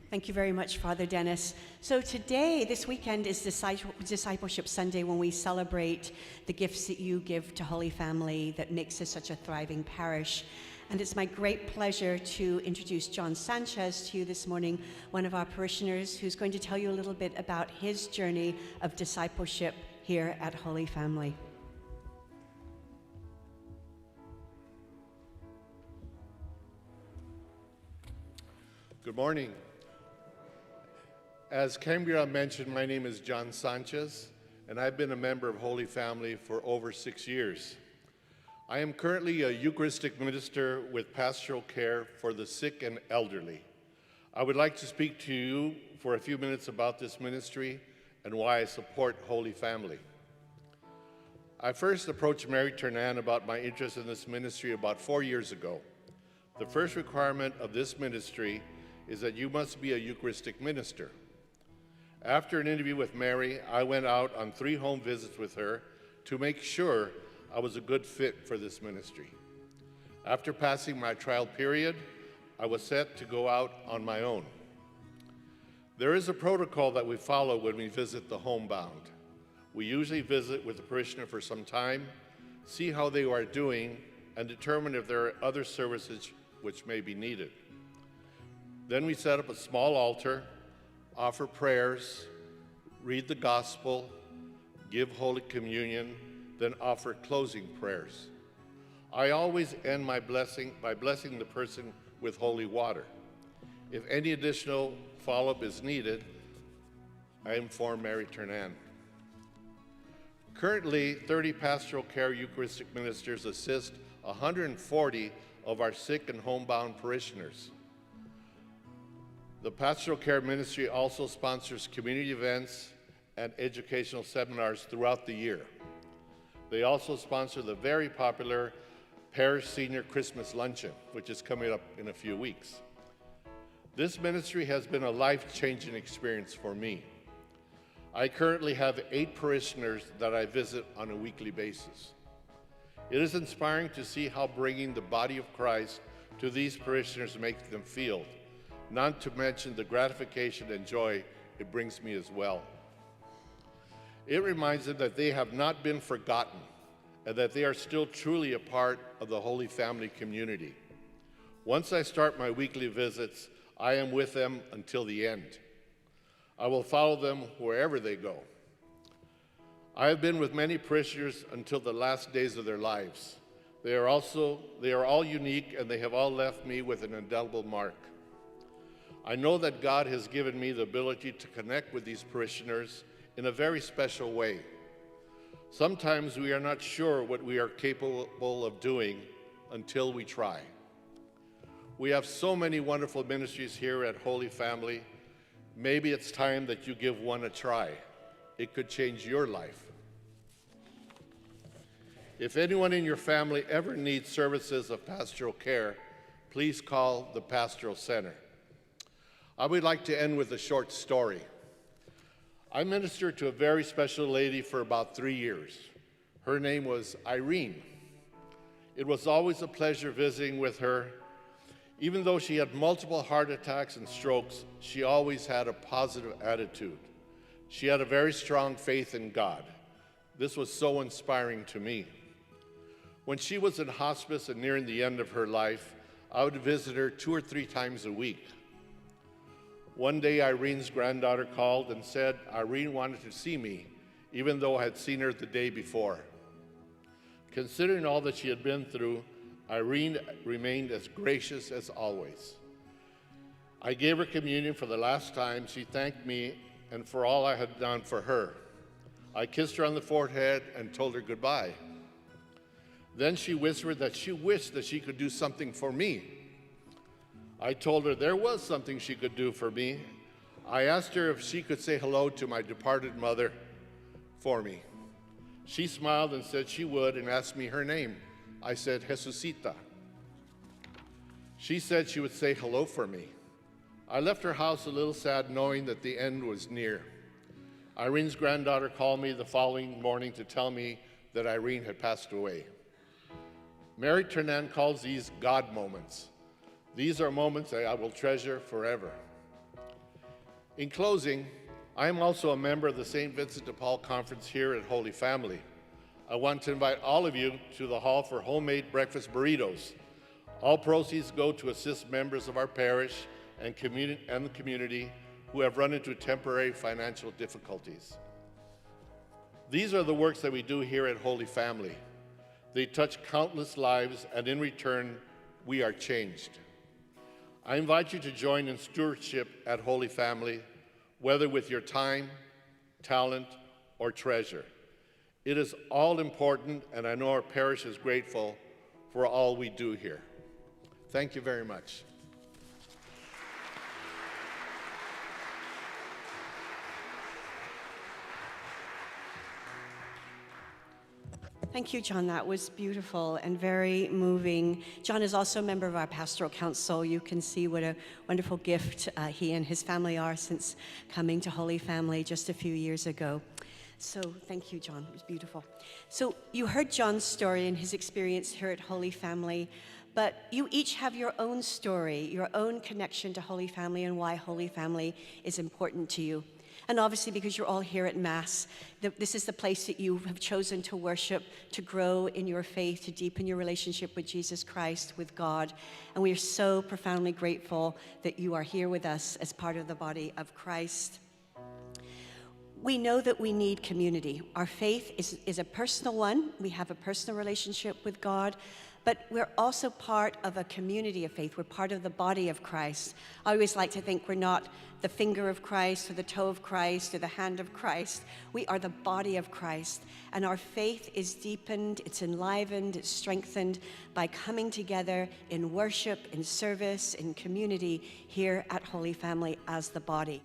Thank you very much, Father Dennis. So today, this weekend, is Discipleship Sunday, when we celebrate the gifts that you give to Holy Family that makes us such a thriving parish. And it's my great pleasure to introduce John Sanchez to you this morning, one of our parishioners, who's going to tell you a little bit about his journey of discipleship here at Holy Family. Good morning. As Cambria mentioned, my name is John Sanchez, and I've been a member of Holy Family for over 6 years. I am currently a Eucharistic minister with pastoral care for the sick and elderly. I would like to speak to you for a few minutes about this ministry and why I support Holy Family. I first approached Mary Ternan about my interest in this ministry about 4 years ago. The first requirement of this ministry is that you must be a Eucharistic minister. After an interview with Mary, I went out on 3 home visits with her to make sure I was a good fit for this ministry. After passing my trial period, I was set to go out on my own. There is a protocol that we follow when we visit the homebound. We usually visit with the parishioner for some time, see how they are doing, and determine if there are other services which may be needed. Then we set up a small altar, offer prayers, read the gospel, give Holy Communion, then offer closing prayers. I always end my blessing by blessing the person with holy water. If any additional follow-up is needed, I inform Mary Ternan. Currently, 30 pastoral care Eucharistic ministers assist 140 of our sick and homebound parishioners. The pastoral care ministry also sponsors community events and educational seminars throughout the year. They also sponsor the very popular Parish Senior Christmas Luncheon, which is coming up in a few weeks. This ministry has been a life-changing experience for me. I currently have 8 parishioners that I visit on a weekly basis. It is inspiring to see how bringing the body of Christ to these parishioners makes them feel, not to mention the gratification and joy it brings me as well. It reminds them that they have not been forgotten and that they are still truly a part of the Holy Family community. Once I start my weekly visits, I am with them until the end. I will follow them wherever they go. I have been with many parishioners until the last days of their lives. They are all unique, and they have all left me with an indelible mark. I know that God has given me the ability to connect with these parishioners in a very special way. Sometimes we are not sure what we are capable of doing until we try. We have so many wonderful ministries here at Holy Family. Maybe it's time that you give one a try. It could change your life. If anyone in your family ever needs services of pastoral care, please call the Pastoral Center. I would like to end with a short story. I ministered to a very special lady for about 3 years. Her name was Irene. It was always a pleasure visiting with her. Even though she had multiple heart attacks and strokes, she always had a positive attitude. She had a very strong faith in God. This was so inspiring to me. When she was in hospice and nearing the end of her life, I would visit her 2 or 3 times a week. One day, Irene's granddaughter called and said Irene wanted to see me, even though I had seen her the day before. Considering all that she had been through, Irene remained as gracious as always. I gave her communion for the last time. She thanked me and for all I had done for her. I kissed her on the forehead and told her goodbye. Then she whispered that she wished that she could do something for me. I told her there was something she could do for me. I asked her if she could say hello to my departed mother for me. She smiled and said she would and asked me her name. I said, Jesucita. She said she would say hello for me. I left her house a little sad, knowing that the end was near. Irene's granddaughter called me the following morning to tell me that Irene had passed away. Mary Ternan calls these God moments. These are moments that I will treasure forever. In closing, I am also a member of the St. Vincent de Paul Conference here at Holy Family. I want to invite all of you to the hall for homemade breakfast burritos. All proceeds go to assist members of our parish and the community who have run into temporary financial difficulties. These are the works that we do here at Holy Family. They touch countless lives, and in return, we are changed. I invite you to join in stewardship at Holy Family, whether with your time, talent, or treasure. It is all important, and I know our parish is grateful for all we do here. Thank you very much. Thank you, John. That was beautiful and very moving. John is also a member of our pastoral council. You can see what a wonderful gift he and his family are since coming to Holy Family just a few years ago. So thank you, John. It was beautiful. So you heard John's story and his experience here at Holy Family, but you each have your own story, your own connection to Holy Family and why Holy Family is important to you. And obviously, because you're all here at Mass, this is the place that you have chosen to worship, to grow in your faith, to deepen your relationship with Jesus Christ, with God. And we are so profoundly grateful that you are here with us as part of the body of Christ. We know that we need community. Our faith is a personal one. We have a personal relationship with God, but we're also part of a community of faith. We're part of the body of Christ. I always like to think we're not the finger of Christ or the toe of Christ or the hand of Christ. We are the body of Christ, and our faith is deepened, it's enlivened, it's strengthened by coming together in worship, in service, in community here at Holy Family as the body.